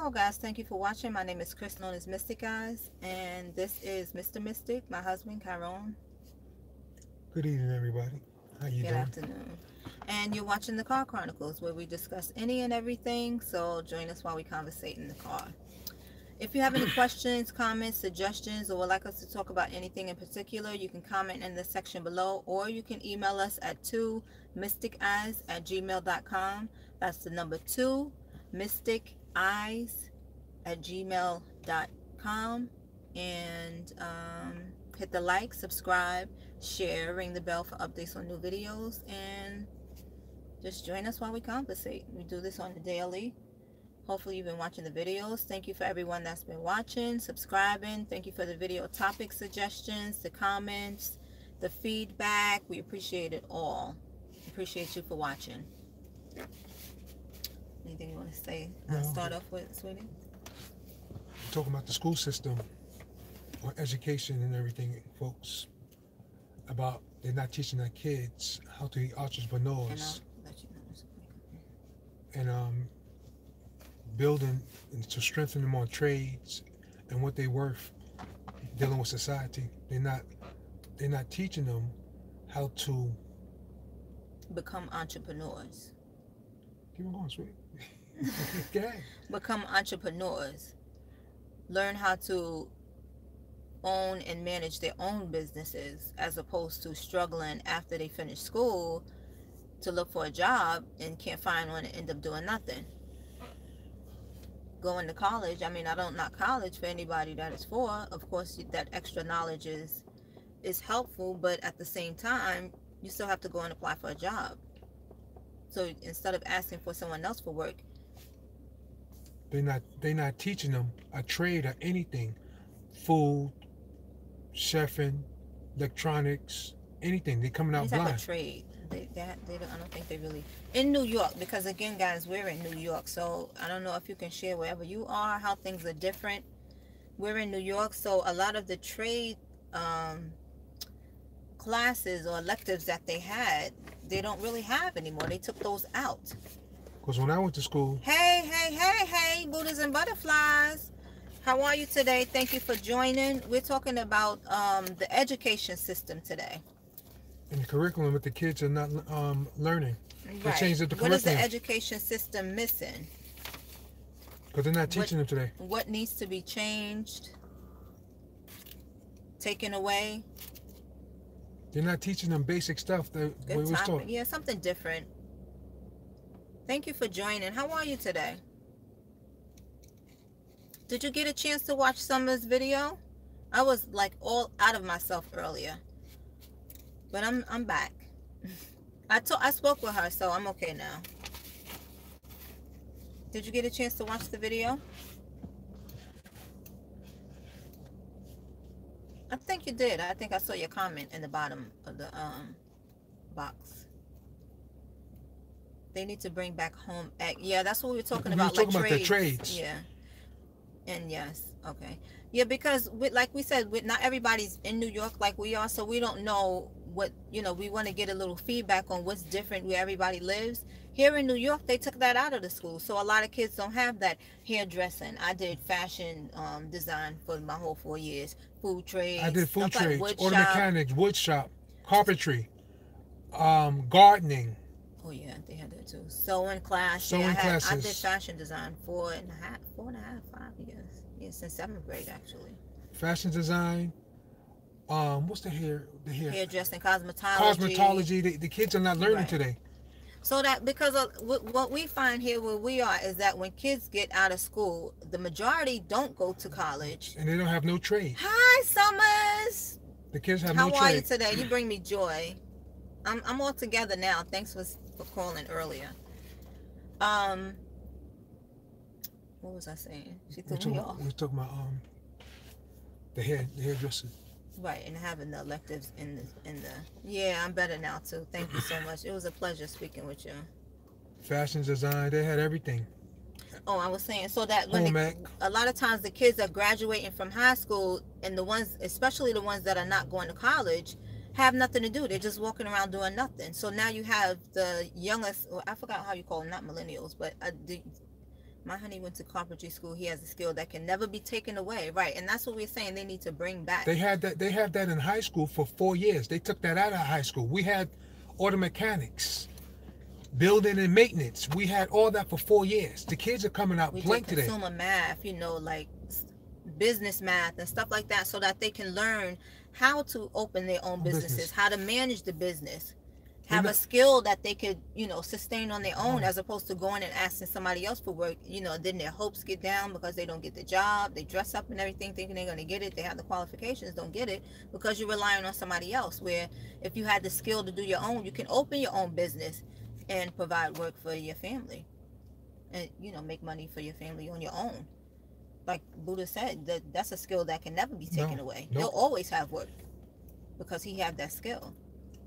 Hello guys, thank you for watching. My name is Chris, known as Mystic Guys, and this is Mr. Mystic, my husband, Chiron. Good evening, everybody. How you Good doing? afternoon. And you're watching the Car Chronicles, where we discuss any and everything, so join us while we conversate in the car. If you have any questions, comments, suggestions, or would like us to talk about anything in particular, you can comment in the section below, or you can email us at 2mysticeyes@gmail.com. That's the number 2mysticeyes@gmail.com. And hit the like, subscribe, share, ring the bell for updates on new videos, and just join us while we conversate. We do this on the daily. Hopefully you've been watching the videos. Thank you for everyone that's been watching, subscribing. Thank you for the video topic suggestions, the comments, the feedback. We appreciate it all. Appreciate you for watching. Anything you want to say? No. Start off with, sweetie? We're talking about the school system or education and everything, folks. About they're not teaching our kids how to be entrepreneurs and building and to strengthen them on trades and what they're worth dealing with society. They're not teaching them how to become entrepreneurs. keep on going, sweetie. Okay. Become entrepreneurs. Learn how to own and manage their own businesses, as opposed to struggling after they finish school to look for a job and can't find one and end up doing nothing. Going to college, I mean, I don't knock college for anybody that is for. Of course, that extra knowledge is helpful, but at the same time, you still have to go and apply for a job. So instead of asking for someone else for work, they're not teaching them a trade or anything. Food, chefing, electronics, anything. They're coming out any blind. type of trade. They don't, I don't think they really in New York, because again, guys, we're in New York, so I don't know if you can share wherever you are how things are different. We're in New York, so a lot of the trade classes or electives that they had, they don't really have anymore. They took those out. Because when I went to school, Hey, Buddhas and butterflies, how are you today? Thank you for joining. We're talking about the education system today. in the curriculum, but the kids are not learning. They Right. changed the What is the curriculum education system missing? because they're not teaching them today. What needs to be changed, taken away? They're not teaching them basic stuff that we Good was topic. taught. Yeah, something different. Thank you for joining. How are you today? Did you get a chance to watch Summer's video? I was like all out of myself earlier, but I'm back. I spoke with her, so I'm okay now. Did you get a chance to watch the video? I think you did. I think I saw your comment in the bottom of the box. They need to bring back home ec. Yeah, that's what we were talking about. We were talking like about the trades. Yeah. And yes, okay. Yeah, because like we said, not everybody's in New York like we are, so we don't know what, we want to get a little feedback on what's different where everybody lives. Here in New York, they took that out of the school, so a lot of kids don't have that. Hairdressing. I did fashion design for my whole 4 years. Food trades. I did food trades, like auto mechanics, wood shop, carpentry, gardening. Oh yeah, they had that too. Sewing class. Sewing classes. I did fashion design 4.5, 5 years. Yeah, since 7th grade actually. Fashion design. What's the hair? Hairdressing, cosmetology. Cosmetology. The kids are not learning today. So that because of what we find here where we are is that when kids get out of school, the majority don't go to college. And they don't have no trade. Hi, Summers. The kids have no trade. How are you today? You bring me joy. I'm all together now. Thanks for calling earlier. What was I saying? She threw me off. We were talking about the hairdresser. Right, and having the electives in the yeah, I'm better now too. Thank you so much. It was a pleasure speaking with you. Fashion design, they had everything. Oh, I was saying, so that when a lot of times the kids are graduating from high school, and the ones, especially the ones that are not going to college, have nothing to do. They're just walking around doing nothing. So now you have the youngest, or I forgot how you call them, not millennials, but My honey went to carpentry school. He has a skill that can never be taken away, right? And that's what we're saying they need to bring back. They had that. They have that in high school for 4 years. They took that out of high school. We had auto mechanics, building and maintenance. We had all that for 4 years. The kids are coming out blank today. Consumer math, you know, like business math and stuff like that, so that they can learn how to open their own businesses, how to manage the business, have a skill that they could, you know, sustain on their own, as opposed to going and asking somebody else for work. You know, then their hopes get down because they don't get the job. They dress up and everything thinking they're going to get it. They have the qualifications, don't get it because you're relying on somebody else. Where if you had the skill to do your own, you can open your own business and provide work for your family and, you know, make money for your family on your own. Like Buddha said, that's a skill that can never be taken away. He'll always have work because he have that skill.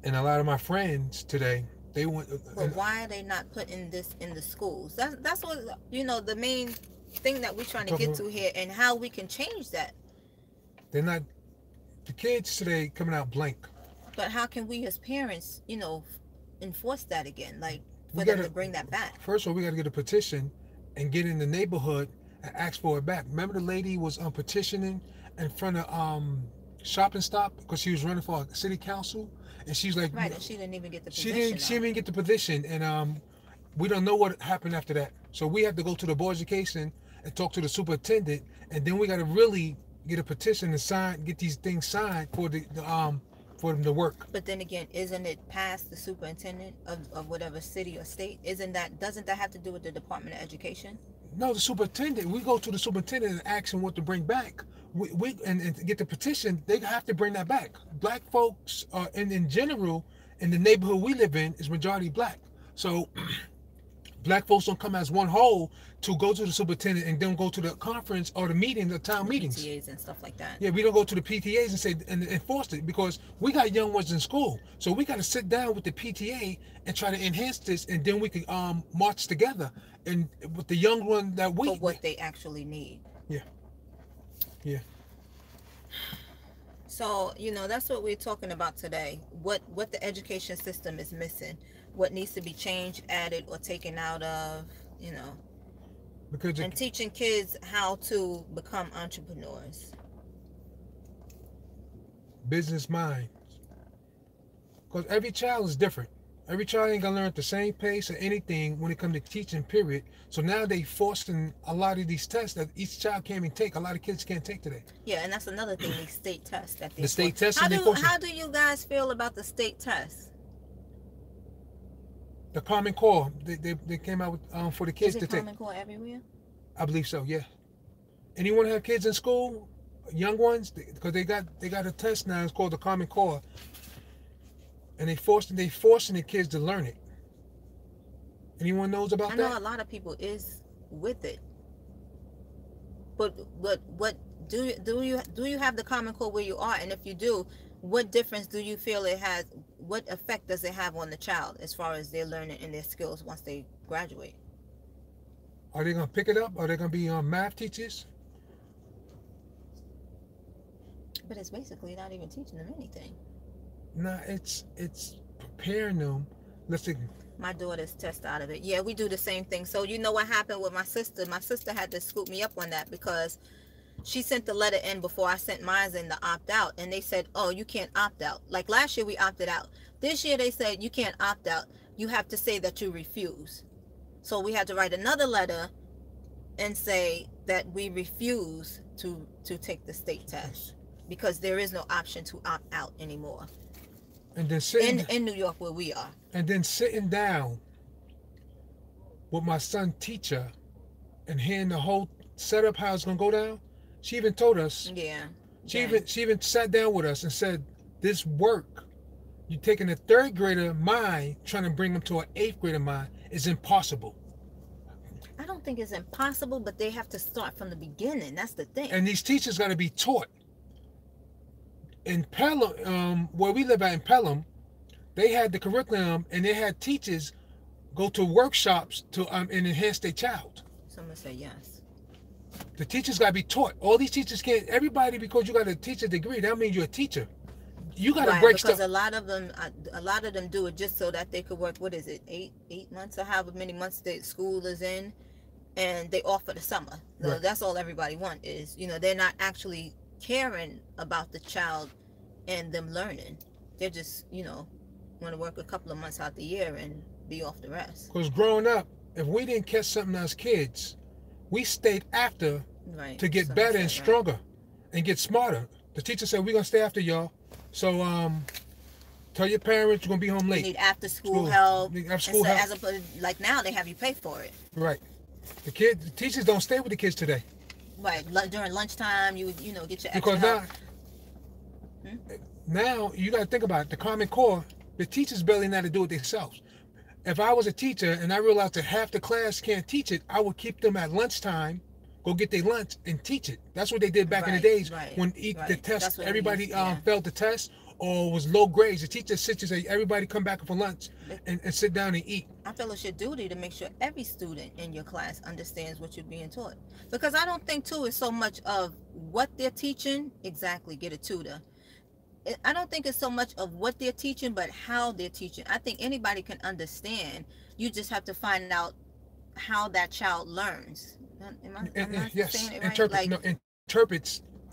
And a lot of my friends today, they went. But why are they not putting this in the schools? That's what, you know, the main thing that we're trying to get to here, and how we can change that. They're not. The kids today coming out blank. But how can we as parents, you know, enforce that again? Like for them to bring that back. First of all, we got to get a petition and get in the neighborhood and ask for it back. Remember the lady was petitioning in front of Shopping Stop because she was running for city council, and she's like, right, and she didn't even get the position. She didn't even get the position, and we don't know what happened after that. So we have to go to the board of education and talk to the superintendent, and then we got to really get a petition and sign, get these things signed for for them to work. But then again, isn't it past the superintendent of whatever city or state? Doesn't that have to do with the Department of Education? No, the superintendent. We go to the superintendent and ask him what to bring back. We and get the petition. They have to bring that back. Black folks, in general, in the neighborhood we live in, is majority black. So black folks don't come as one whole to go to the superintendent and then go to the conference or the meeting, the town meetings. PTAs and stuff like that. Yeah, we don't go to the PTAs and say and enforce it because we got young ones in school. So we got to sit down with the PTA and try to enhance this, and then we can march together and with the young one that we. For what they actually need. Yeah. Yeah. So, you know, that's what we're talking about today. What the education system is missing. What needs to be changed, added, or taken out of, you know. And teaching kids how to become entrepreneurs. Business minds. Because every child is different. Every child ain't gonna learn at the same pace or anything when it comes to teaching, period. So now they forcing a lot of these tests that each child can't even take. A lot of kids can't take today. Yeah, and that's another thing, these state tests that they The state tests. How do you guys feel about the state tests? The Common Core, they came out with for the kids to take. Is it Common Core everywhere? I believe so. Yeah. Anyone have kids in school, young ones, because they got a test now. It's called the Common Core, and they forcing the kids to learn it. Anyone knows about that? I know a lot of people is with it, but what do you have the Common Core where you are, and if you do, what difference do you feel it has? What effect does it have on the child as far as their learning and their skills once they graduate? Are they gonna pick it up? Are they gonna be math teachers? But it's basically not even teaching them anything. Nah, it's preparing them. Let's see. My daughter's test out of it. Yeah, we do the same thing. So you know what happened with my sister? My sister had to scoop me up on that because she sent the letter in before I sent mine in to opt out, and they said, oh, you can't opt out. Like last year we opted out. This year they said you can't opt out. You have to say that you refuse. So we had to write another letter and say that we refuse to take the state test because there is no option to opt out anymore. And then sitting in New York where we are. And then sitting down with my son's teacher and hearing the whole setup how it's gonna go down. She even told us. Yeah. She even sat down with us and said, "This work, you taking a third grader mind, trying to bring them to an eighth grader mind, is impossible." I don't think it's impossible, but they have to start from the beginning. That's the thing. And these teachers got to be taught. In Pelham, where we live at in Pelham, they had the curriculum and they had teachers go to workshops to and enhance their child. Someone say yes. The teachers got to be taught. All these teachers can't. Everybody, because you got a teacher degree, that means you're a teacher. You got to break stuff. Because a lot of them do it just so that they could work. What is it? 8 months or however many months the school is in, and they off for the summer. So Right. that's all everybody want is, they're not actually caring about the child and them learning. They're just, want to work a couple of months out the year and be off the rest. Because growing up, if we didn't catch something as kids, we stayed after Right. to get Something better and said right. stronger and get smarter. The teacher said, we're going to stay after y'all. So tell your parents you're going to be home You late. need after school School. help. After And school so help. as a, like now they have you pay for it. Right. The teachers don't stay with the kids today. Right. During lunchtime, you get your extra Because help. now you got to think about it. The Common Core, the teachers barely know how to do it themselves. If I was a teacher and I realized that half the class can't teach it, I would keep them at lunchtime, go get their lunch and teach it. That's what they did back in the days when the test, everybody failed the test or was low grades. The teacher sits and say, everybody come back for lunch and sit down and eat. I feel it's your duty to make sure every student in your class understands what you're being taught. Because I don't think, too, it's so much of what they're teaching. Exactly, get a tutor. I don't think it's so much of what they're teaching, but how they're teaching. I think anybody can understand. You just have to find out how that child learns. Am I Yes, saying it right? interpret. No,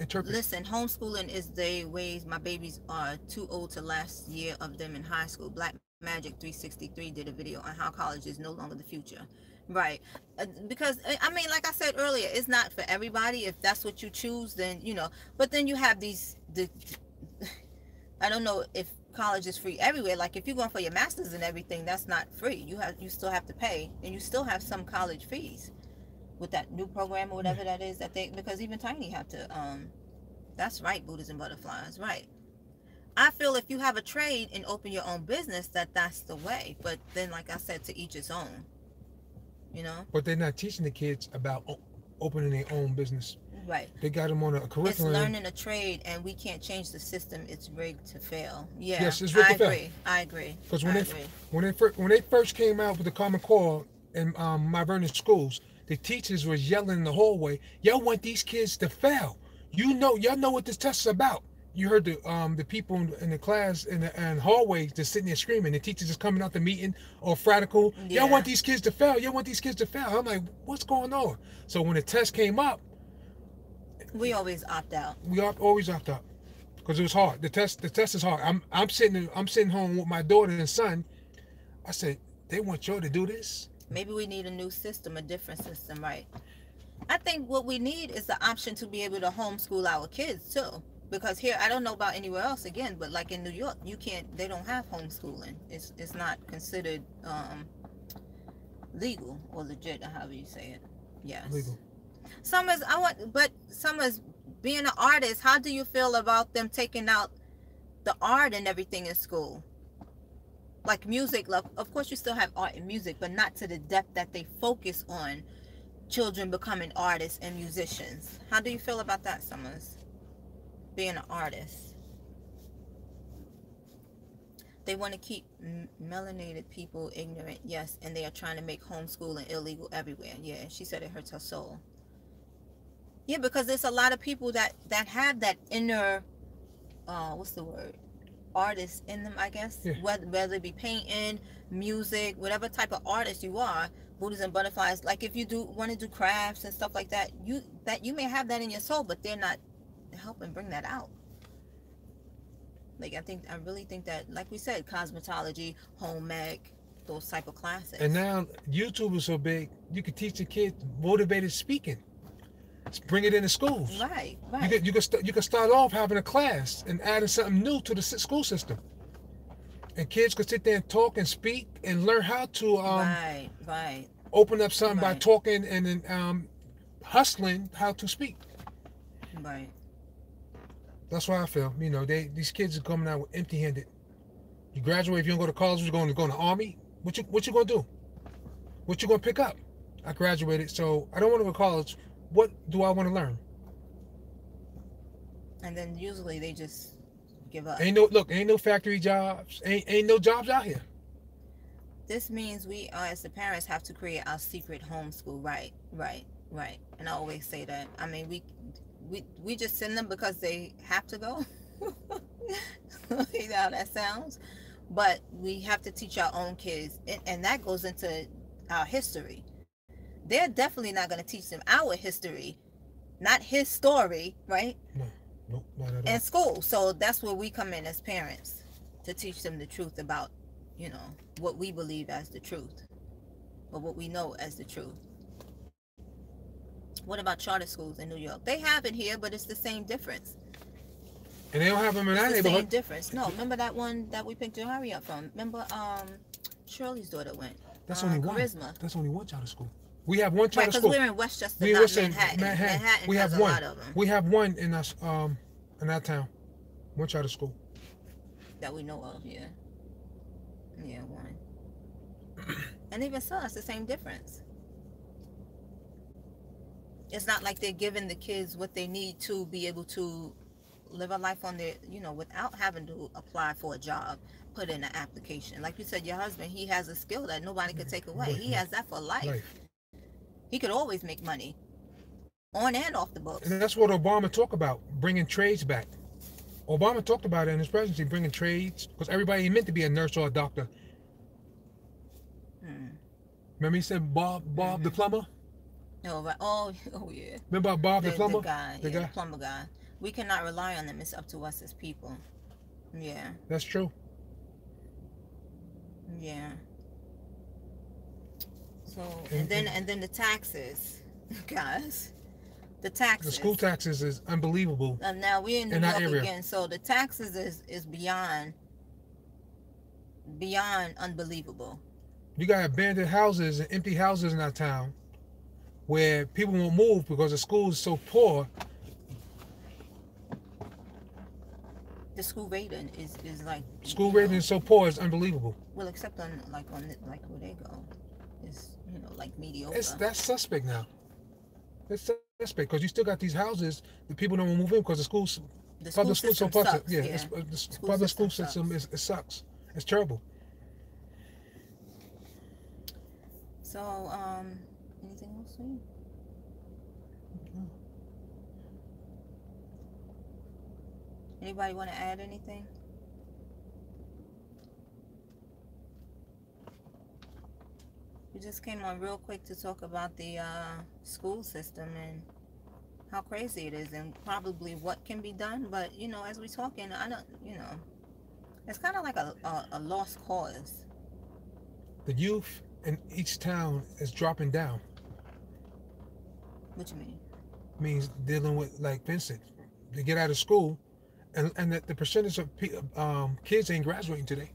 interprets. Listen, homeschooling is the ways. My babies are too old to last year of them in high school. Black Magic 363 did a video on how college is no longer the future. Right. Because, I mean, like I said earlier, it's not for everybody. If that's what you choose, then, but then you have I don't know if college is free everywhere. Like if you're going for your master's and everything, that's not free. You still have to pay, and you still have some college fees with that new program or whatever that is because even Tiny have to that's right, Buddhas and butterflies, right. I feel if you have a trade and open your own business, that's the way. But then, like I said, to each his own. But they're not teaching the kids about opening their own business. Right. They got them on a curriculum. It's learning a trade, and we can't change the system. It's rigged to fail. Yeah. Yes, it's rigged to fail. I agree. Because when they first came out with the Common Core in my Vernon schools, the teachers was yelling in the hallway, "Y'all want these kids to fail? Y'all know what this test is about." You heard the people in the class in the hallways just sitting there screaming. The teachers just coming out the meeting all fratical. Yeah. Y'all want these kids to fail. Y'all want these kids to fail. I'm like, what's going on? So when the test came up, we always opt out. We always opt out because it was hard. The test is hard. I'm sitting home with my daughter and son. I said, they want y'all to do this? Maybe we need a new system, a different system, right? I think what we need is the option to be able to homeschool our kids too. Because here, I don't know about anywhere else again, but like in New York, they don't have homeschooling. It's not considered legal or legit, or however you say it. Yes. Legal. Summer's being an artist, how do you feel about them taking out the art and everything in school? Like music, of course you still have art and music, but not to the depth that they focus on children becoming artists and musicians. How do you feel about that, Summers? Being an artist. They want to keep melanated people ignorant, yes, and they are trying to make homeschooling illegal everywhere. Yeah, she said it hurts her soul. Yeah, because there's a lot of people that have that inner, what's the word? Artist in them, I guess. Yeah. Whether it be painting, music, whatever type of artist you are, Buddhas and butterflies. Like if you want to do crafts and stuff like that, you may have that in your soul, but they're not helping bring that out. Like I really think that, like we said, cosmetology, home ec, those type of classes. And now YouTube is so big, you can teach the kids motivated speaking. Bring it into schools. Right. You can start off having a class and adding something new to the school system, and kids could sit there and talk and speak and learn how to right. open up something by talking and then hustling how to speak. Right. That's why I feel. These kids are coming out empty-handed. You graduate, if you don't go to college, you're going to the army. What you gonna do? What you gonna pick up? I graduated, so I don't want to go to college. What do I want to learn? And then usually they just give up. Ain't no factory jobs. Ain't no jobs out here. This means we, as the parents, have to create our secret homeschool. Right. And I always say that. I mean, we just send them because they have to go. You know how that sounds? But we have to teach our own kids, and that goes into our history. They're definitely not going to teach them our history, not his story, right? No, nope, not at all. In school. So that's where we come in as parents, to teach them the truth about, you know, what we believe as the truth, or what we know as the truth. What about charter schools in New York? They have it here, but it's the same difference. And they don't have them in our It's the neighborhood. same difference. No, remember that one that we picked Johari up from? Remember Shirley's daughter went? That's only one. Charisma. That's only one charter school. We have one charter Right, because school. we're in Westchester, We not was in Manhattan. Manhattan. We has have a one. lot of them We have one in us in our town. One charter school. that we know of, yeah. Yeah, one. And even so, it's the same difference. It's not like they're giving the kids what they need to be able to live a life on their, you know, without having to apply for a job, put in an application. Like you said, your husband, he has a skill that nobody could take away. He has that for life. He could always make money on and off the books. And that's what Obama talked about, bringing trades back. Obama talked about it in his presidency, bringing trades, because everybody meant to be a nurse or a doctor. Remember he said Bob the plumber? Oh, right. Oh, yeah. Remember Bob the plumber? The plumber guy. We cannot rely on them. It's up to us as people. Yeah. That's true. Yeah. So and then the taxes, guys. The taxes. The school taxes is unbelievable. Now we're in New York again, so the taxes is beyond unbelievable. You got abandoned houses and empty houses in our town where people won't move because the school is so poor. The school rating is like school rating is so poor, it's unbelievable. Well, except on like where they go, is, you know, like mediocre. That's suspect now. It's suspect because you still got these houses that people don't want to move in because the schools. The school system sucks. Yeah, the public school system it sucks. It's terrible. So, anything else for you? Anybody want to add anything? We just came on real quick to talk about the school system and how crazy it is, and probably what can be done. But, you know, as we're talking, I don't, you know, it's kind of like a lost cause. The youth in each town is dropping down. What you mean? Means dealing with, like Vincent, they get out of school, and the percentage of kids ain't graduating today.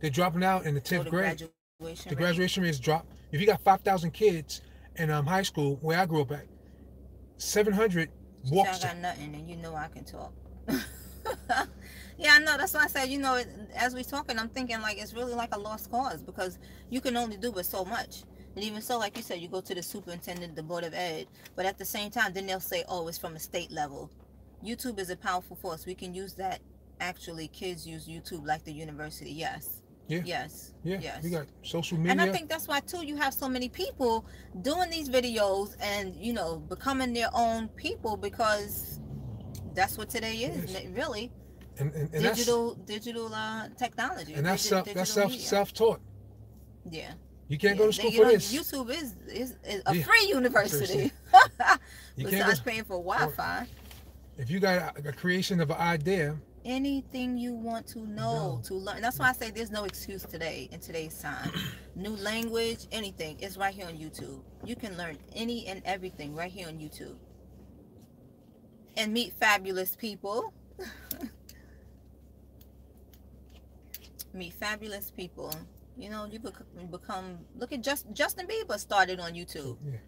They're dropping out in the 10th grade. The graduation rate is dropped. If you got 5,000 kids in high school, where I grew up at, 700 walks. I got nothing, and you know I can talk. Yeah, I know. That's why I said, you know, as we're talking, I'm thinking like it's really like a lost cause, because you can only do but so much. And even so, like you said, you go to the superintendent, the board of ed, but at the same time, then they'll say, oh, it's from a state level. YouTube is a powerful force. We can use that. Actually, kids use YouTube like the university. Yes. Yeah. Yes. Yeah. Yes. We got social media. And I think that's why too you have so many people doing these videos and, you know, becoming their own people, because that's what today is, really. And digital technology. And that's self-taught. Yeah. You can't go to school for this. YouTube is a free university. Besides paying for Wi-Fi. If you got a creation of an idea, anything you want to know, to learn. That's why I say there's no excuse today, in today's time. New language, anything, it's right here on YouTube. You can learn any and everything right here on YouTube. And meet fabulous people. Meet fabulous people. You know, you become, look at Justin Bieber started on YouTube. Yeah.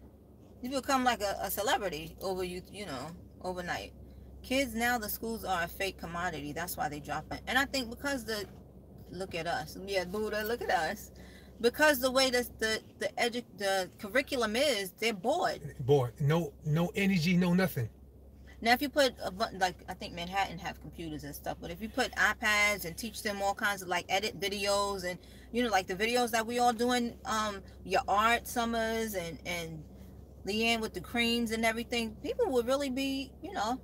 You become like a celebrity overnight. Kids now, the schools are a fake commodity. That's why they drop it. And I think because look at us. Yeah, Buddha, look at us. Because the way that the curriculum is, they're bored. No energy, no nothing. Now, if you put like, I think Manhattan have computers and stuff, but if you put iPads and teach them all kinds of like edit videos and, you know, like the videos that we all doing, your art summers and Leanne with the creams and everything, people would really be, you know,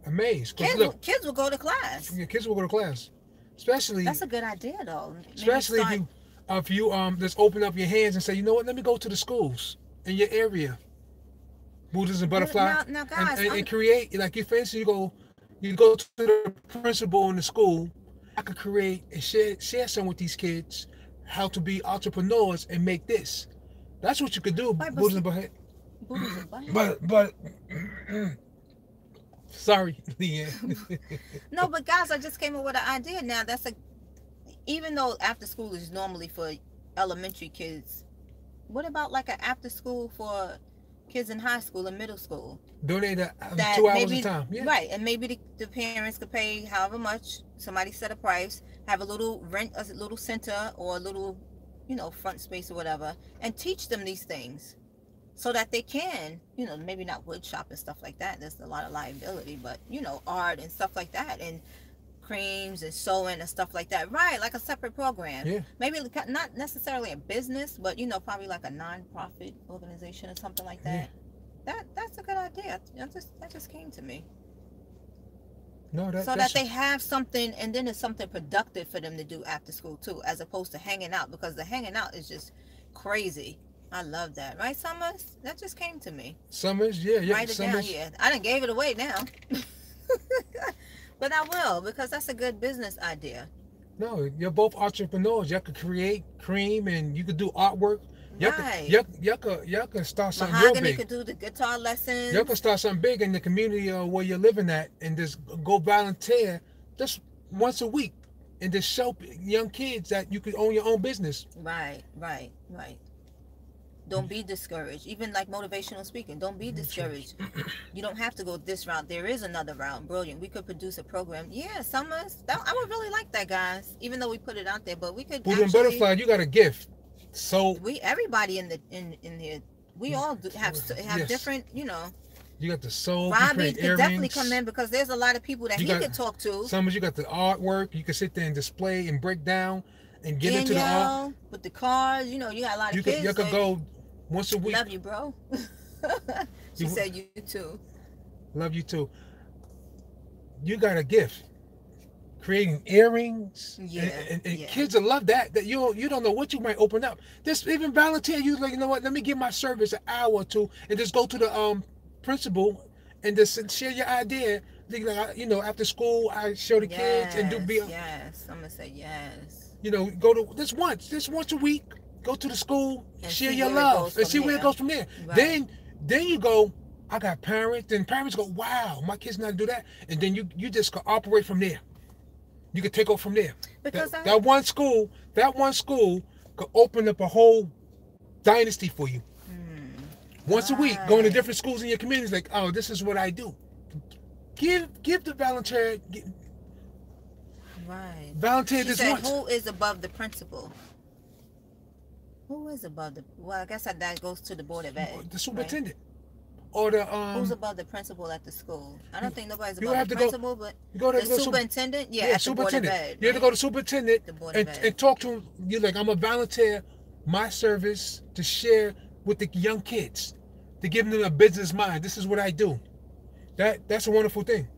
amazed. Kids will go to class. Yeah, kids will go to class. Especially. That's a good idea, though. Especially if you just open up your hands and say, you know what, let me go to the schools in your area, Buddhas and butterfly, Now, and, guys, and, and create, like, you, for instance, you go to the principal in the school. I could create and share some with these kids how to be entrepreneurs and make this. That's what you could do, right, but Buddhas see, and butthead. Buddhism, but But sorry, Leanne. no, but guys, I just came up with an idea. Now, even though after school is normally for elementary kids, what about like an after school for kids in high school and middle school? Donate That 2 hours of maybe, time. Yeah. right, and maybe the parents could pay however much, somebody set a price, have a little rent, a little center or a little, front space or whatever, and teach them these things so that they can, maybe not wood shop and stuff like that, there's a lot of liability, but art and stuff like that, and creams and sewing and stuff like that, right? Like a separate program. Yeah. Maybe not necessarily a business, but probably like a non-profit organization or something like that. That's a good idea. That just came to me. No, so that they have something, and then it's something productive for them to do after school too, as opposed to hanging out, because the hanging out is just crazy. I love that, right, Summers? That just came to me. Summers, yeah. Write it down here. I done gave it away now. But I will, because that's a good business idea. No, you're both entrepreneurs. Y'all could create cream, and you could do artwork. Right. Y'all could start something Mahogany real big. could do the guitar lessons. Y'all could start something big in the community where you're living at, and just go volunteer just once a week, and just show young kids that you could own your own business. Right. Don't be discouraged. Even like motivational speaking, don't be discouraged. You don't have to go this route. There is another route. Brilliant. We could produce a program. Yeah, Summers. I would really like that, guys. Even though we put it out there, but we could. Buddha and Butterfly, you got a gift. So everybody in here, we all have yes. different, You got the soul. Robbie could definitely come in, because there's a lot of people that he could talk to. Summers, you got the artwork. You can sit there and display and break down and get into the art. With the cars, you got a lot of kids. You could go once a week. Love you, bro. She said you too. Love you too. You got a gift. Creating earrings. And kids will love that. That you don't know what you might open up. Just even volunteer. You like, you know what? Let me give my service an hour or two, and just go to the principal and just share your idea. Like, after school, I show the kids and do be. Yes, I'm gonna say yes. Go to just once a week. Go to the school, and share your love, and see where it goes from there. Right. Then you go, I got parents, and parents go, wow, my kids know how to do that. And then you just go operate from there. You can take over from there. Because that one school could open up a whole dynasty for you. Once a week, going to different schools in your communities, like, oh, this is what I do. Give the volunteer. Right. Volunteer she this said, once. Who is above the principal? Who is above the? Well, I guess that goes to the board of ed. The superintendent, or the Who's above the principal at the school? I don't think nobody's you above have the to principal, but the superintendent. Yeah, at the board of ed. You have to go to superintendent and talk to him. You're like, I'm a volunteer, my service to share with the young kids, to give them a business mind. This is what I do. That's a wonderful thing.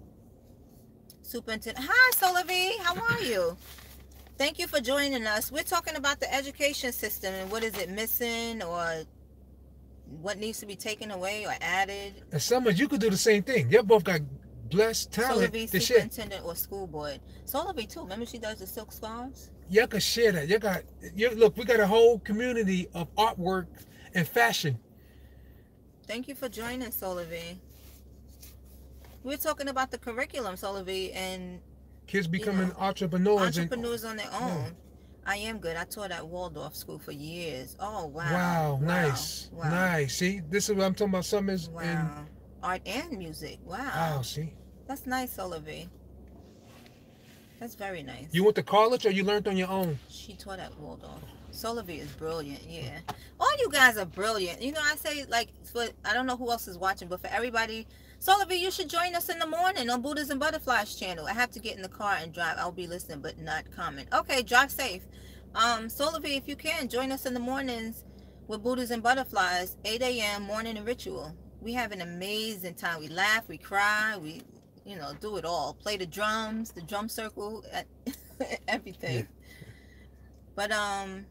Superintendent. Hi, Solavi. How are you? Thank you for joining us. We're talking about the education system and what is it missing, or what needs to be taken away or added. And Summers, you could do the same thing. You both got blessed talent Solavi, to share. superintendent or school board. Solavi too. Remember she does the silk scarves? Y'all can share that. Look, we got a whole community of artwork and fashion. Thank you for joining, Solavi. We're talking about the curriculum, Solavi, and kids becoming entrepreneurs on their own. Yeah. I am good. I taught at Waldorf School for years. Oh, wow. Wow, nice. Wow. Nice. See, this is what I'm talking about. Summers and art and music. Wow. Wow, see. That's nice, Solavi. That's very nice. You went to college or you learned on your own? She taught at Waldorf. Solavi is brilliant, yeah. All you guys are brilliant. I say, like, I don't know who else is watching, but for everybody, Solavi, you should join us in the morning on Buddhas and Butterflies channel. I have to get in the car and drive. I'll be listening, but not comment. Okay, drive safe. Solavi, if you can, join us in the mornings with Buddhas and Butterflies, 8 a.m. morning and ritual. We have an amazing time. We laugh, we cry, we, do it all. Play the drums, the drum circle, everything. Yeah. But, I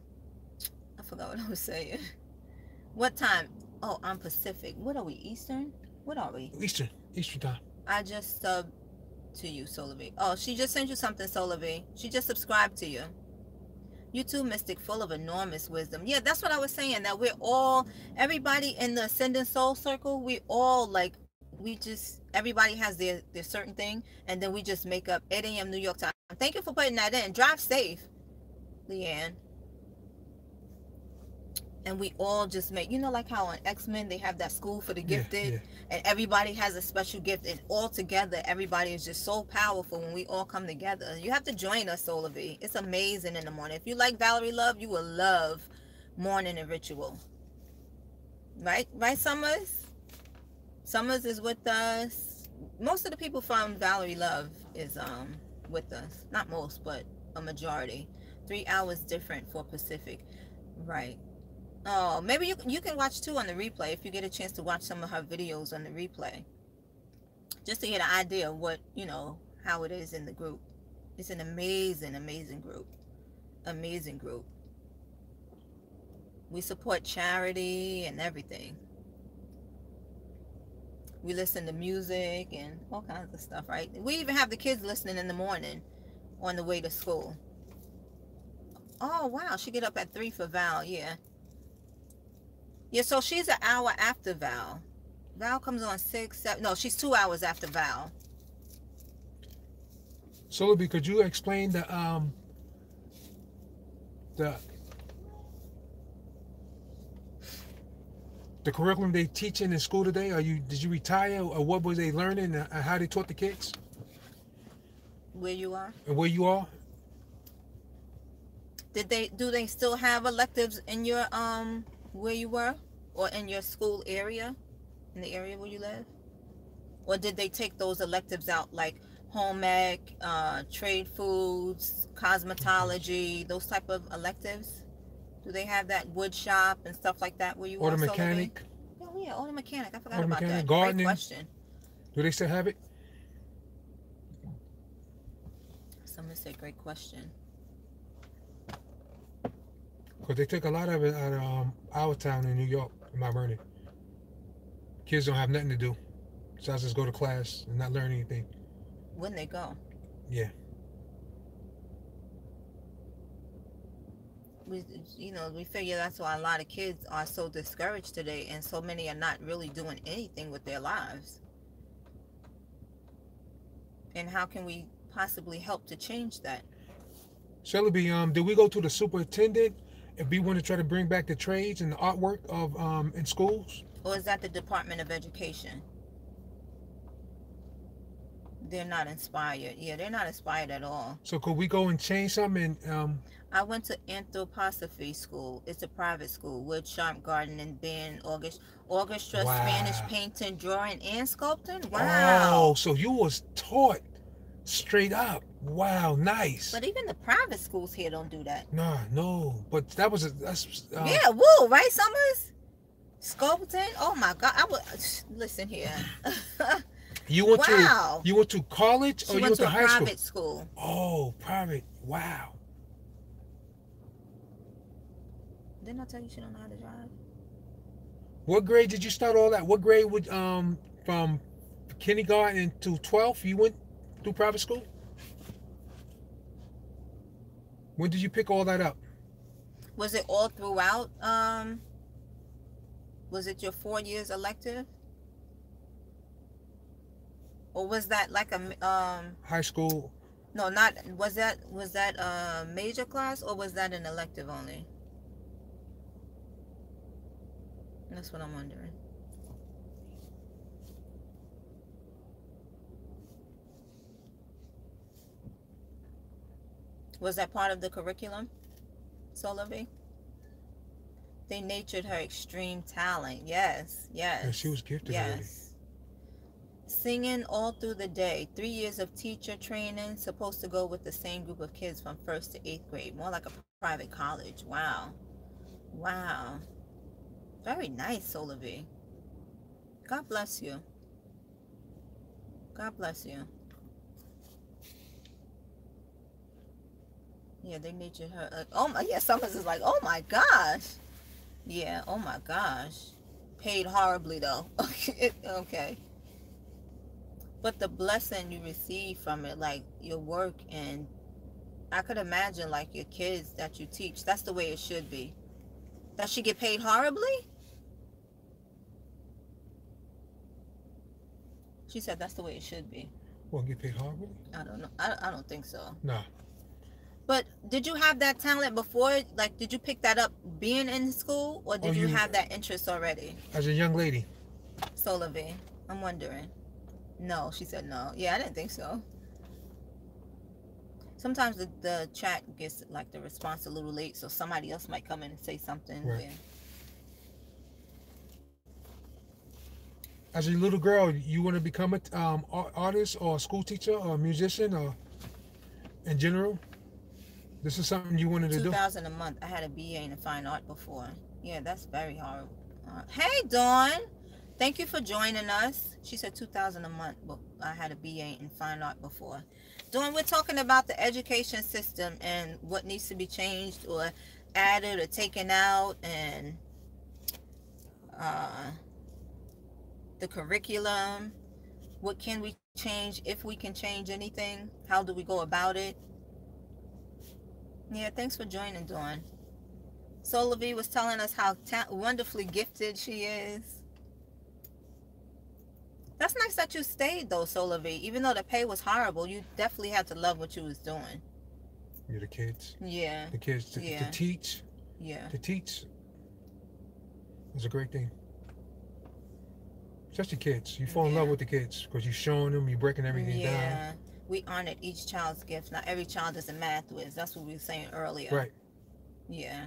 forgot what I was saying. What time? Oh, I'm Pacific. What are we, Eastern? What are we? Eastern time. I just subbed to you, Solar V. Oh, she just sent you something, Solar V. She just subscribed to you. You too, Mystic, full of enormous wisdom. Yeah, that's what I was saying, that we're all, everybody in the Ascendant Soul Circle, we all, like, we just, everybody has their certain thing, and then we just make up 8 a.m. New York time. Thank you for putting that in. Drive safe, Leanne. And we all just make, like how on X-Men they have that school for the gifted, and everybody has a special gift, and all together everybody is just so powerful when we all come together. You have to join us, Solar V. It's amazing in the morning. If you like Valerie Love, you will love Morning and Ritual. Right, Summers? Summers is with us. Most of the people from Valerie Love is with us. Not most, but a majority. 3 hours different for Pacific. Right. Oh, maybe you can watch too on the replay if you get a chance to watch some of her videos on the replay, just to get an idea of what, how it is in the group. It's an amazing group. Amazing group. We support charity and everything. We listen to music and all kinds of stuff, right? We even have the kids listening in the morning on the way to school. Oh, wow. She get up at 3 for Val, yeah. Yeah, so she's an hour after Val. Val comes on 6, 7. No, she's 2 hours after Val. So, could you explain the curriculum they teaching in school today? Did you retire, or what was they learning, and how they taught the kids? Where you are? And where you are? Do they still have electives in your where you were, or in your school area, in the area where you live? Or did they take those electives out, like home ec, trade foods, cosmetology, those type of electives? Do they have that wood shop and stuff like that where you Auto are? mechanic. Oh yeah, auto mechanic. I forgot about that. Gardening. Great question. Do they still have it? Someone said great question. Because they took a lot of it out of our town in New York, in Mount Vernon. Kids don't have nothing to do besides just go to class and not learn anything. When they go. Yeah. We figure that's why a lot of kids are so discouraged today, and so many are not really doing anything with their lives. And how can we possibly help to change that? Shelby, did we go to the superintendent if we want to try to bring back the trades and the artwork of in schools? Or is that the Department of Education? They're not inspired. Yeah, they're not inspired at all. So could we go and change something? I went to Anthroposophy School. It's a private school. Wood shop, gardening, band, orchestra, wow. Spanish painting, drawing, and sculpting. Wow. Oh, so you was taught straight up. Wow, nice. But even the private schools here don't do that. No. But that's yeah, woo, right, Summers? Sculpting? Oh my God. Listen here. You went to college, or you went to high school? Private school. Oh, private. Wow. Didn't I tell you she don't know how to drive? What grade did you start all that? What grade would from kindergarten to 12th you went through private school? When did you pick all that up? Was it all throughout? Was it your 4 years elective? Or was that like a high school? No, not was that a major class, or was that an elective only? That's what I'm wondering. Was that part of the curriculum, Solar V? They nurtured her extreme talent. Yes. Yeah, she was gifted. Yes. Already. Singing all through the day. 3 years of teacher training. Supposed to go with the same group of kids from 1st to 8th grade. More like a private college. Wow. Very nice, Solar V. God bless you. God bless you. Yeah, they nurtured her. Oh my, yeah, Summers is like, oh my gosh. Yeah, oh my gosh. paid horribly though. Okay. But the blessing you receive from it, like your work, and I could imagine like your kids that you teach, that's the way it should be. That she get paid horribly? She said that's the way it should be. Well, get paid horribly? I don't know. I don't think so. Nah. But did you have that talent before? Like, did you pick that up being in school, or did you have that interest already? As a young lady. Solar V, I'm wondering. No, she said no. Yeah, I didn't think so. Sometimes the chat gets like the response a little late, so somebody else might come in and say something. Right. As a little girl, you want to become an artist or a school teacher or a musician or in general? This is something you wanted to do? $2,000 a month. I had a BA in fine art before. Yeah, that's very hard. Hey, Dawn. Thank you for joining us. She said $2,000 a month, but I had a BA in fine art before. Dawn, we're talking about the education system and what needs to be changed or added or taken out, and the curriculum. What can we change, if we can change anything? How do we go about it? Yeah, thanks for joining, Dawn. Solar V was telling us how wonderfully gifted she is. That's nice that you stayed though, Solar V. Even though the pay was horrible, you definitely had to love what you was doing. You're the kids. Yeah. The kids to teach. Yeah. To teach is a great thing. Just the kids. You fall in love with the kids because you're showing them, you're breaking everything down. Yeah. We honored each child's gift. Not every child is a math whiz. That's what we were saying earlier. Right. Yeah.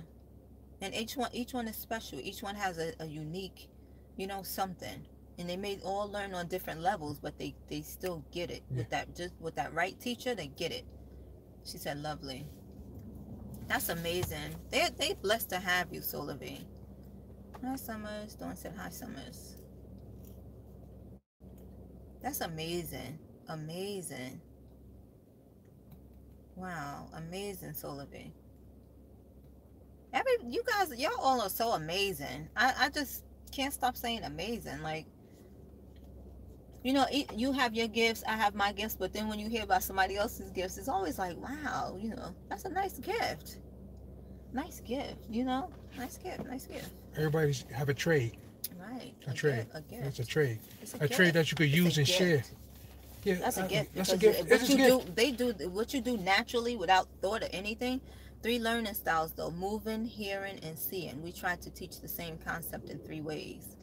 And each one is special. Each one has a unique, something. And they may all learn on different levels, but they still get it. Yeah. With that right teacher, they get it. She said, lovely. That's amazing. They blessed to have you, Solar V. Hi, Summers. Dawn said hi, Summers. That's amazing. Amazing. Wow. Amazing, Solar V. You guys, y'all all are so amazing. I just can't stop saying amazing. Like, you have your gifts, I have my gifts, but then when you hear about somebody else's gifts, it's always like, wow, that's a nice gift. Nice gift, nice gift. Everybody have a trade. Right. A trade. A gift. That's a trade. It's a trade that you could use and share. Yeah, that's a gift. That's a gift. What you do naturally without thought or anything. 3 learning styles though: moving, hearing, and seeing. We try to teach the same concept in 3 ways.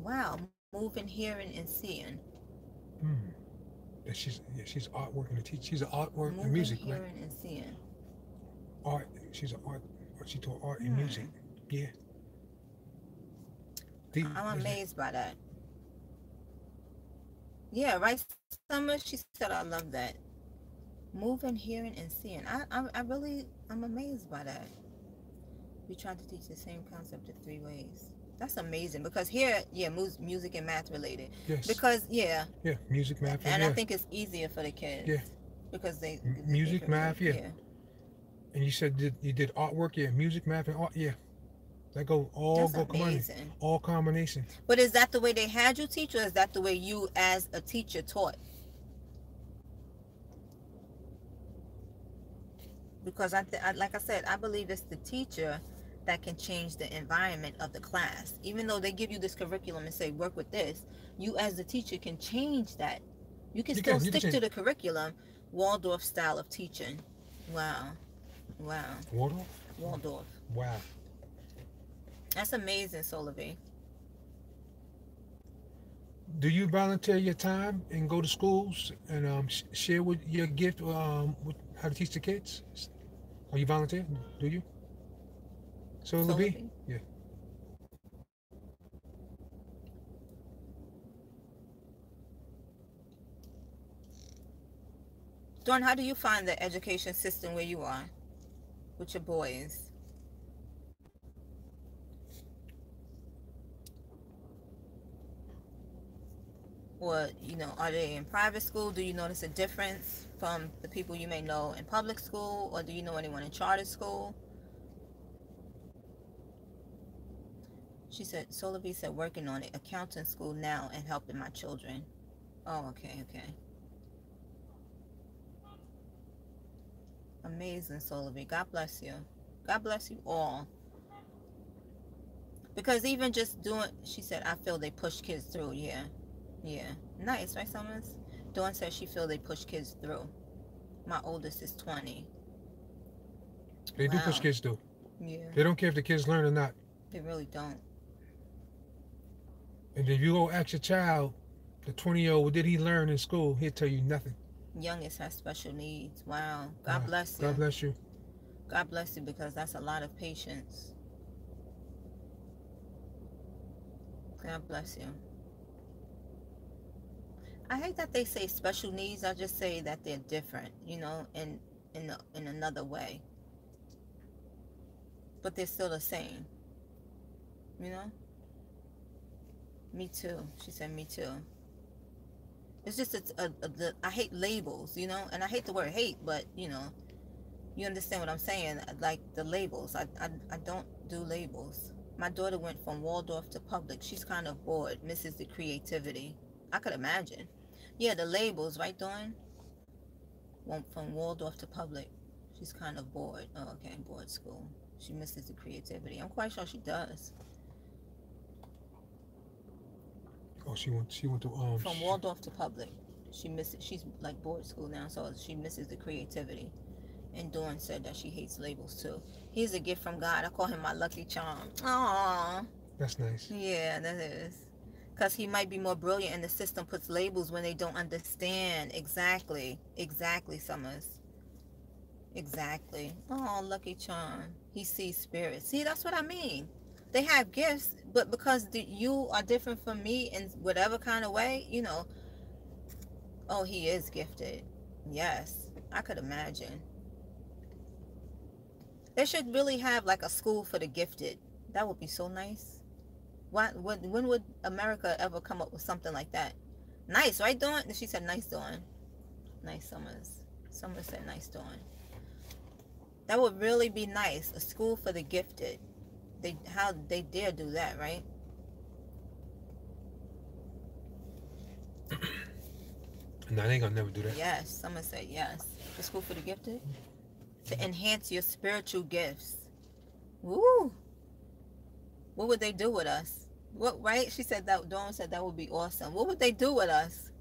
Wow, moving, hearing, and seeing. She's artwork and teach. She's an artwork moving, and music, hearing, right? and seeing. Art. She's an art. She taught art and music. Yeah. I'm amazed by that. Yeah, right, Summer. She said, "I love that." Moving, hearing, and seeing. I'm amazed by that. We try to teach the same concept in 3 ways. That's amazing because here, music and math related. Yes. Because music, math, and I think it's easier for the kids. Yeah. Because music, math, yeah. And you said you did artwork, music, math, and art, That all combination. But is that the way they had you teach, or is that the way you as a teacher taught? Because like I said, I believe it's the teacher that can change the environment of the class. Even though they give you this curriculum and say, work with this, you as the teacher can change that. You can still stick to the curriculum, Waldorf style of teaching. Wow. Waldorf? Waldorf. Wow. That's amazing, Solar V. Do you volunteer your time and go to schools and share with your gift with how to teach the kids? Are you volunteer? Do you? Solar V? Yeah. Dawn, how do you find the education system where you are with your boys? Or, are they in private school? Do you notice a difference from the people you may know in public school? Or do you know anyone in charter school? She said, Solar V said, working on it. Accounting school now and helping my children. Oh, okay, okay. Amazing, Solar V. God bless you. God bless you all. Because even just doing, she said, I feel they push kids through. Yeah. Yeah. Nice, right, Summers? Dawn said she feel they push kids through. My oldest is 20. They do push Wow. kids through. Yeah. They don't care if the kids learn or not. They really don't. And if you go ask your child, the 20-year-old, what did he learn in school? He'll tell you nothing. Youngest has special needs. Wow. Wow. God bless you. God bless you. God bless you, because that's a lot of patience. God bless you. I hate that they say special needs. I just say that they're different, you know, in another way. But they're still the same, you know? Me too. She said, me too. It's just, I hate labels, you know? And I hate the word hate, but, you know, you understand what I'm saying? Like the labels. I don't do labels. My daughter went from Waldorf to public. She's kind of bored, misses the creativity. I could imagine. Yeah, the labels, right, Dawn? Went from Waldorf to public. She's kind of bored. Oh, okay, bored school. She misses the creativity. I'm quite sure she does. Oh, she went to From Waldorf to public. She misses. She's like board school now, so she misses the creativity. And Dawn said that she hates labels too. He's a gift from God. I call him my lucky charm. Aww. That's nice. Yeah, that is. Because he might be more brilliant and the system puts labels when they don't understand. Exactly. Exactly, Summers. Exactly. Oh, lucky charm. He sees spirits. See, that's what I mean. They have gifts, but because you are different from me in whatever kind of way, you know. Oh, he is gifted. Yes, I could imagine. They should really have like a school for the gifted. That would be so nice. When would America ever come up with something like that? Nice, right, Dawn? She said, nice, Dawn. Nice, Summers. Summers said, nice, Dawn. That would really be nice. A school for the gifted. How they dare do that, right? No, they ain't gonna never do that. Yes, someone said yes. A school for the gifted? To enhance your spiritual gifts. Woo! What would they do with us? What, right? She said that, Dawn said that would be awesome. What would they do with us?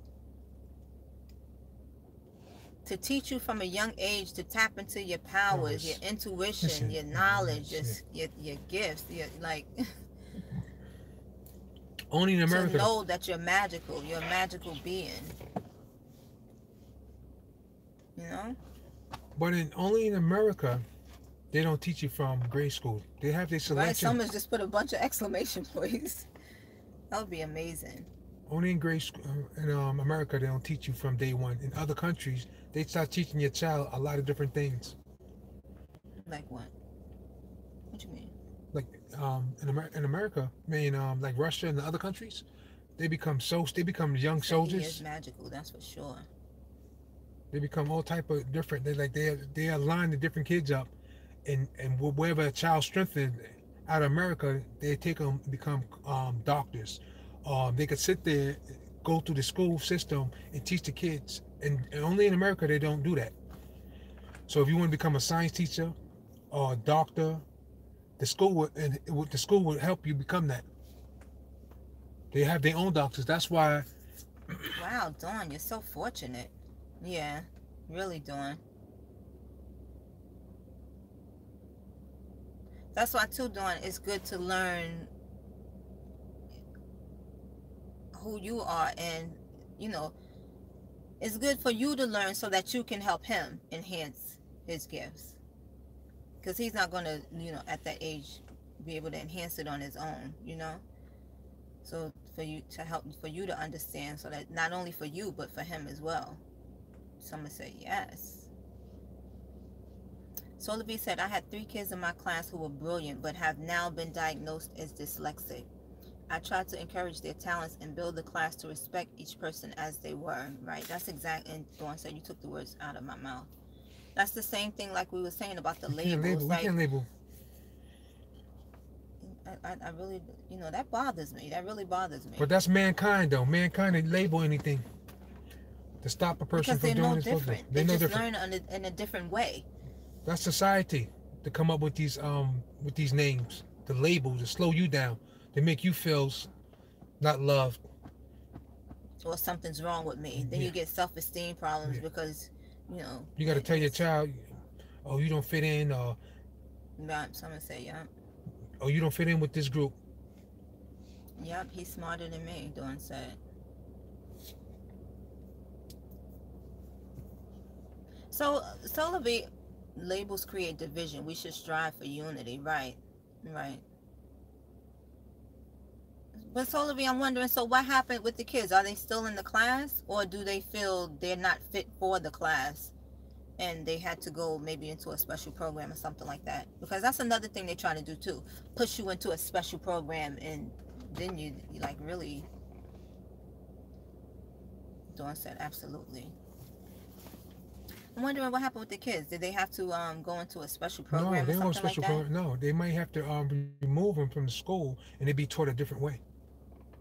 To teach you from a young age to tap into your powers, your intuition, Listen, your knowledge, your gifts, your like. Only in America. To know that you're magical a magical being. You know? But only in America, they don't teach you from grade school. They have their selection. Right, someone's just put a bunch of exclamation points. That would be amazing. Only in grade school in America, they don't teach you from day one. In other countries, they start teaching your child a lot of different things. Like what? What you mean? Like in America, I mean, like Russia and the other countries, they become young soldiers. He is magical, that's for sure. They become all type of different. They align the different kids up, and wherever a child's strengthened out of America, they take them become doctors. They could sit there, go through the school system and teach the kids. And only in America they don't do that. So if you want to become a science teacher or a doctor, the school would help you become that. They have their own doctors. That's why. Wow, Dawn, you're so fortunate. Yeah, really, Dawn. That's why too, Dawn, it's good to learn who you are, and you know, it's good for you to learn so that you can help him enhance his gifts, because he's not going to, you know, at that age be able to enhance it on his own, you know. So for you to understand, so that not only for you but for him as well. Someone said yes. Solar B said, I had 3 kids in my class who were brilliant but have now been diagnosed as dyslexic. I tried to encourage their talents and build the class to respect each person as they were. Right, that's exact. And Dawn said, you took the words out of my mouth. That's the same thing like we were saying about the labels. We can't label. I really, that bothers me. That really bothers me. But that's mankind, though. Mankind, they label anything to stop a person Because from they're doing no what they're supposed to do. different. They're They no just different. learn in a different way. That's society to come up with these names, the labels, to slow you down, to make you feel not loved. Or something's wrong with me. Then Yeah, you get self-esteem problems yeah. because, You got to tell your it's, child, oh, you don't fit in, or someone say, yeah, oh, you don't fit in with this group. yep, he's smarter than me, Dawn said. So, Solar B, labels create division. We should strive for unity. Right, right. But Solar B, I'm wondering, so what happened with the kids? Are they still in the class, or do they feel they're not fit for the class and they had to go maybe into a special program or something like that? Because that's another thing they're trying to do too, push you into a special program, and then you like really. Dawn said absolutely. I'm wondering what happened with the kids. Did they have to go into a special No, program or they don't something like special that? program. No, they might have to remove them from the school, and they be taught a different way.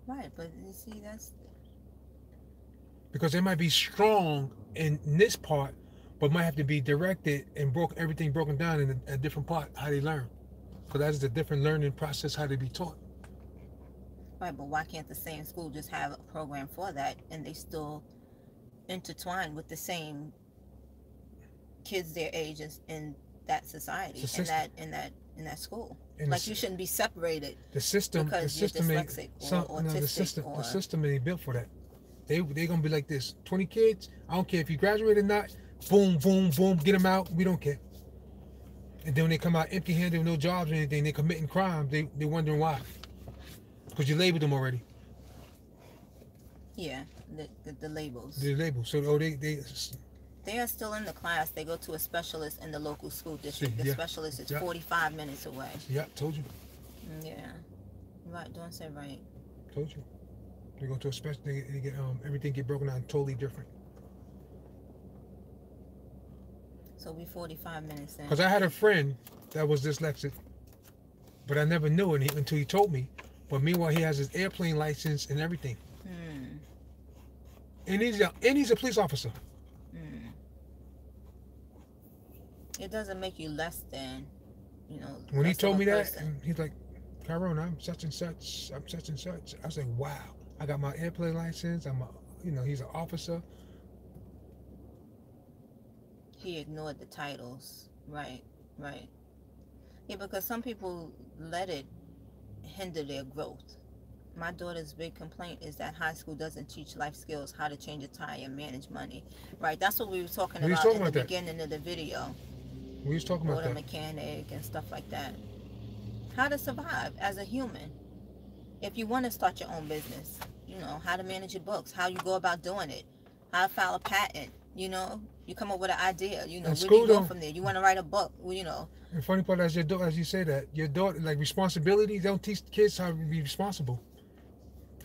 Right, but you see, that's Because they might be strong in this part, but might have to be directed and everything broken down in a different part how they learn. Because that's a different learning process how they be taught. right. But why can't the same school just have a program for that, and they still intertwine with the same kids their ages in that society, in that school? And Like you shouldn't be separated the system because you're dyslexic or autistic. the system ain't built for that. They gonna be like this. 20 kids. I don't care if you graduate or not. Boom, boom, boom. Get them out. We don't care. And then when they come out empty-handed with no jobs or anything, they committing crimes. They wondering why. Because you labeled them already. Yeah, the labels. The label. So They are still in the class. They go to a specialist in the local school district. The yeah. specialist is Yeah. 45 minutes away. Yeah, told you. Yeah. Right, don't say right. Told you. They go to a special. They get everything get broken down totally different. So we 45 minutes in. Because I had a friend that was dyslexic, but I never knew it until he told me. But meanwhile, he has his airplane license and everything. And he's a police officer. It doesn't make you less than, When he less of told a me that, person. he's like, Tyrone, I'm such and such. I'm such and such. I was like, wow. I got my airplane license. He's an officer. He ignored the titles. Right, right. Yeah, because some people let it hinder their growth. My daughter's big complaint is that high school doesn't teach life skills, how to change a tire, manage money. Right, that's what we were talking We was about talking in about the that. beginning of the video. We was talking about Auto that. mechanic and stuff like that. How to survive as a human. If you want to start your own business, how to manage your books, how you go about doing it, how to file a patent, you come up with an idea, where do you go from there? You want to write a book, The funny part is as you say that, your daughter, like responsibility, they don't teach kids how to be responsible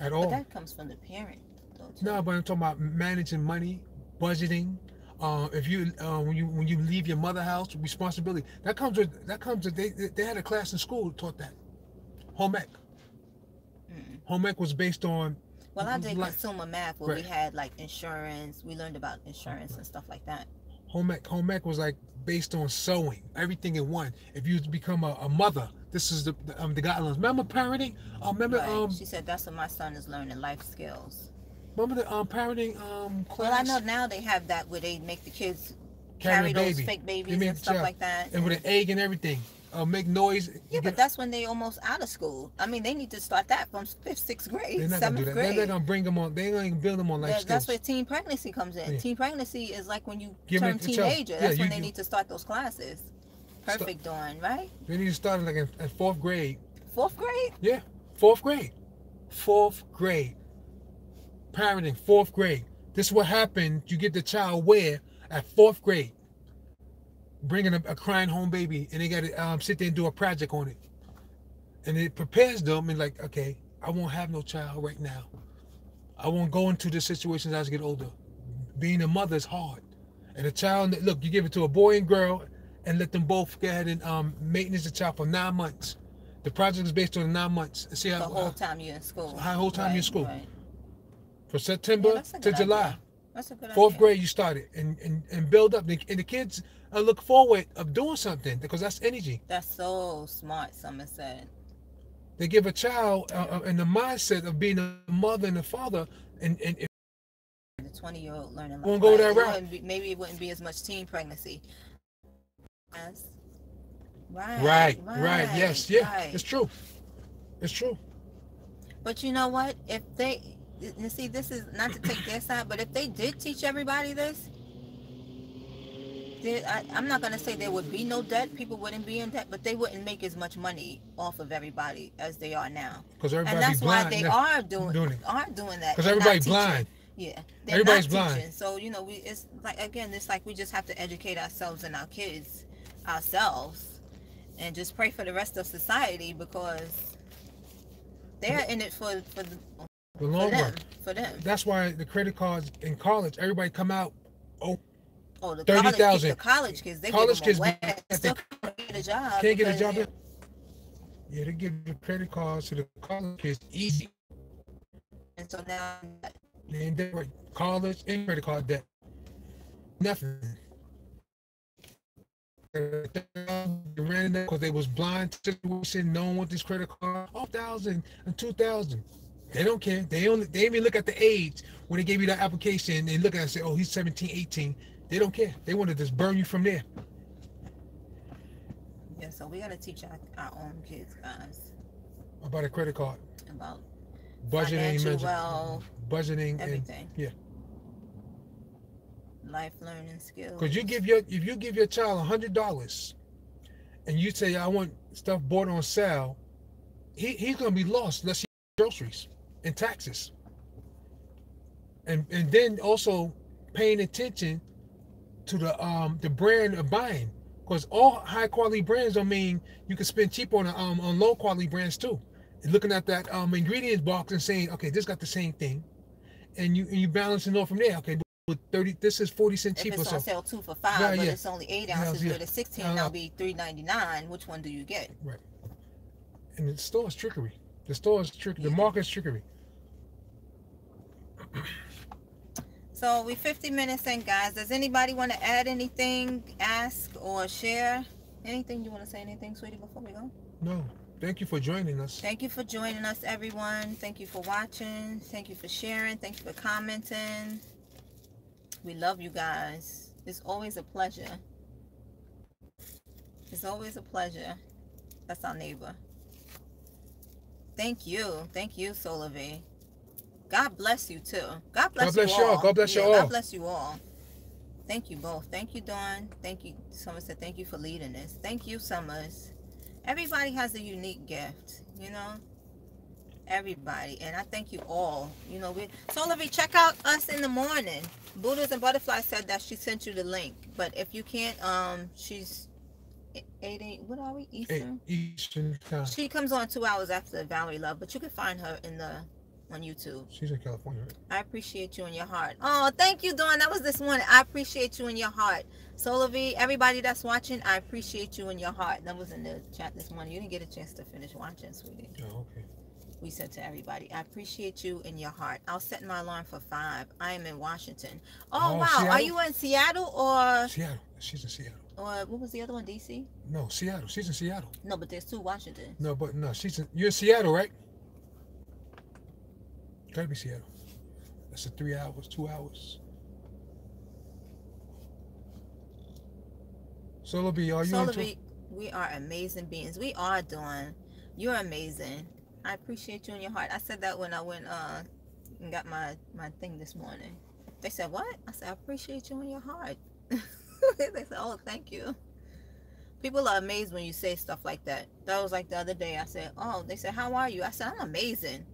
at all. But that comes from the parent, though, too. No, but I'm talking about managing money, budgeting. If you when you leave your mother house, responsibility that comes with they had a class in school that taught that. Home ec. Home ec was based on. Well, I did consumer math where Right. we had like insurance. We learned about insurance and stuff like that. Home ec was like based on sewing, everything in one. If you become a mother, this is the guidelines. Remember parenting? Remember Right. She said that's what my son is learning, life skills. remember the parenting class? Well, I know now they have that where they make the kids Carry carry a those baby. fake They babies make and the stuff child. like that. And with an egg and everything, make noise. Yeah, but that's when they almost out of school. I mean, they need to start that from 5th, 6th grade, they're not gonna do 7th that. grade. They're not gonna bring them on. They're gonna build them on life skills. That's where teen pregnancy comes in. Yeah. Teen pregnancy is like when you Give turn it to child. teenager. Yeah, That's when they you- need to start those classes. Perfect, Dawn, right? They need to start like at 4th grade. 4th grade? Yeah, 4th grade. 4th grade. Parenting, 4th grade. This is what happened. You get the child where at 4th grade, bringing a crying home baby, and they got to sit there and do a project on it, and it prepares them and like, okay, I won't have no child right now. I won't go into the situations as I get older. Being a mother is hard, and a child. Look, you give it to a boy and girl, and let them both go ahead and maintenance the child for 9 months. The project is based on 9 months. See The whole time you're in school. How whole time you're in school. Right. From Yeah, September that's a to good July. idea. That's a good Fourth idea. grade you started and build up. And the kids look forward of doing something because that's energy. That's so smart, Summer said. They give a child in the mindset of being a mother and a father, and if The 20-year-old learning you like want to go right. that route, Maybe it wouldn't be as much teen pregnancy. Yes. right, yes, yeah, Right. it's true, it's true. But you know what? If they, you see, this is not to take their side, but if they did teach everybody this, I'm not going to say there would be no debt. People wouldn't be in debt, but they wouldn't make as much money off of everybody as they are now. Because everybody And that's blind why they now, are doing that. because They're everybody's not teaching. blind. Yeah, Everybody's not blind. teaching. So it's like, again, it's like we just have to educate ourselves and our kids ourselves, and just pray for the rest of society, because they're in it for The long run. For them. That's why the credit cards in college, everybody come out. Oh, the 30,000. college kids, they College give kids them away. Still can't get a job. Can't get a because job. Yeah, they give the credit cards to the college kids easy. And so now, And they were college and credit card debt. Nothing. They ran it because they was blind to the situation. No one want this credit card. 1,000 and 2,000. They don't care. They even look at the age when they gave you that application. They look at it and say, oh, he's 17, 18. They don't care. They want to just burn you from there. yeah, so we got to teach our own kids, guys, About a credit card. about Budgeting, financial wealth, budgeting, everything. and yeah. Life learning skills. Because if you give your child $100 and you say I want stuff bought on sale, he's gonna be lost unless he groceries and taxes. And then also paying attention to the brand of buying. Because all high quality brands don't mean you can spend cheap on low quality brands too. And looking at that ingredients box and saying, okay, this got the same thing, and you balancing off from there. Okay, with 30, this is 40 cents cheaper. If it's on sale 2 for $5, Yeah, but yeah. it's only 8 ounces, Yeah. but it's 16, that'll be $3.99. Which one do you get? Right. And the store is trickery. The store is trickery. The market is trickery. So we 50 minutes in, guys. Does anybody want to add anything, ask, or share? Anything you want to say? Anything, sweetie, before we go? No. Thank you for joining us. Thank you for joining us, everyone. Thank you for watching. Thank you for sharing. Thank you for commenting. We love you guys. It's always a pleasure. It's always a pleasure. That's our neighbor. Thank you. Thank you, Solar V. God bless you too. God bless you all. God bless you all. God bless you all. Thank you both. Thank you, Dawn. Thank you. Summer said thank you for leading this. Thank you, Summers. Everybody has a unique gift, you know. Everybody, and I thank you all. You know, Solar V, check out us in the morning. Buddhas and Butterfly said that she sent you the link, but if you can't, she's 8. What are we? Eastern. 8 Eastern time. She comes on 2 hours after Valerie Love, but you can find her on YouTube. She's in California, right? I appreciate you in your heart. Oh, thank you, Dawn. That was this morning. I appreciate you in your heart. Solar V, everybody that's watching, I appreciate you in your heart. That was in the chat this morning. You didn't get a chance to finish watching, sweetie. Oh, okay. We said to everybody, I appreciate you in your heart. I'll set my alarm for 5. I am in Washington. Oh, wow. Seattle? Are you in Seattle or? Seattle. She's in Seattle. Or what was the other one? DC? No, Seattle. She's in Seattle. No, but there's 2 Washingtons. No, you're in Seattle, right? Gotta be Seattle. That's 3 hours, 2 hours. Solar B, are you Solar into? V, we are amazing beings. We are doing. You're amazing. I appreciate you in your heart. I said that when I went and got my thing this morning. They said, what? I said, I appreciate you in your heart. They said, oh, thank you. People are amazed when you say stuff like that. That was like the other day. I said, oh, they said, how are you? I said, I'm amazing.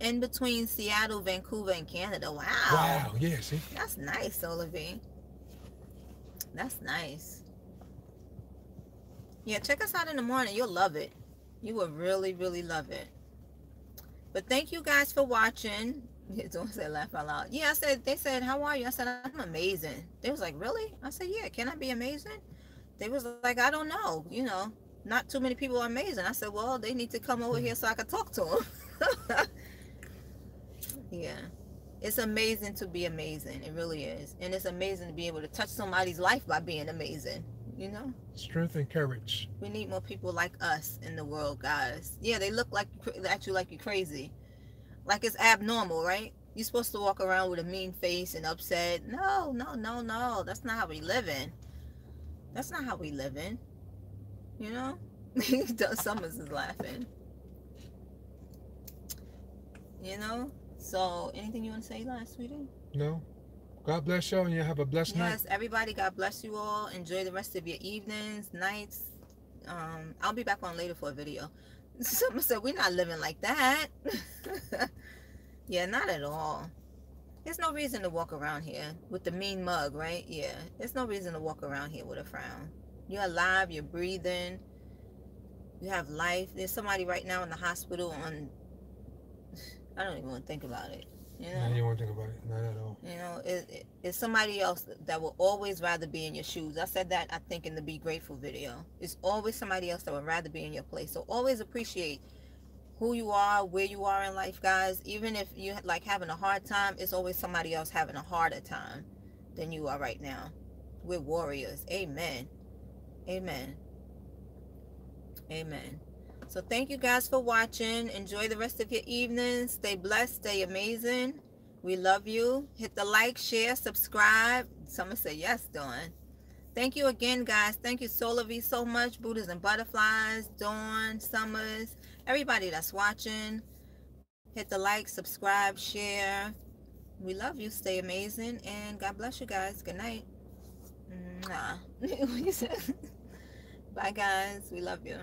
In between Seattle, Vancouver, and Canada. Wow. Wow, yeah, see? That's nice, Solar V. That's nice. Yeah, check us out in the morning. You'll love it. You will really, really love it. But thank you guys for watching. Don't say laugh out loud. Yeah, they said, how are you? I said, I'm amazing. They was like, really? I said, yeah, can I be amazing? They was like, I don't know, you know. not too many people are amazing. I said, well, they need to come over here so I can talk to them. Yeah. It's amazing to be amazing. It really is. And it's amazing to be able to touch somebody's life by being amazing. You know? Strength and courage. We need more people like us in the world, guys. Yeah, they look like at you like you're crazy. Like it's abnormal, right? You're supposed to walk around with a mean face and upset. No, no, no, no. That's not how we living. That's not how we living. You know? Summers is laughing. You know? So, anything you want to say last, sweetie? No. God bless y'all, and you have a blessed night. Yes, everybody, God bless you all. Enjoy the rest of your evenings, nights. I'll be back on later for a video. Someone said, we're not living like that. Yeah, not at all. There's no reason to walk around here with the mean mug, right? Yeah, there's no reason to walk around here with a frown. You're alive, you're breathing, you have life. There's somebody right now in the hospital on... I don't even want to think about it. You know? No, you don't want to think about it. Not at all. You know, it's somebody else that will always rather be in your shoes. I said that, I think, in the Be Grateful video. It's always somebody else that would rather be in your place. So always appreciate who you are, where you are in life, guys. Even if you're like having a hard time, it's always somebody else having a harder time than you are right now. We're warriors. Amen. Amen. Amen. So thank you guys for watching. Enjoy the rest of your evening. Stay blessed. Stay amazing. We love you. Hit the like, share, subscribe. Someone say yes, Dawn. Thank you again, guys. Thank you, Solar V, so much. Buddhas and Butterflies, Dawn, Summers, everybody that's watching. Hit the like, subscribe, share. We love you. Stay amazing. And God bless you guys. Good night. What you said? Bye, guys. We love you.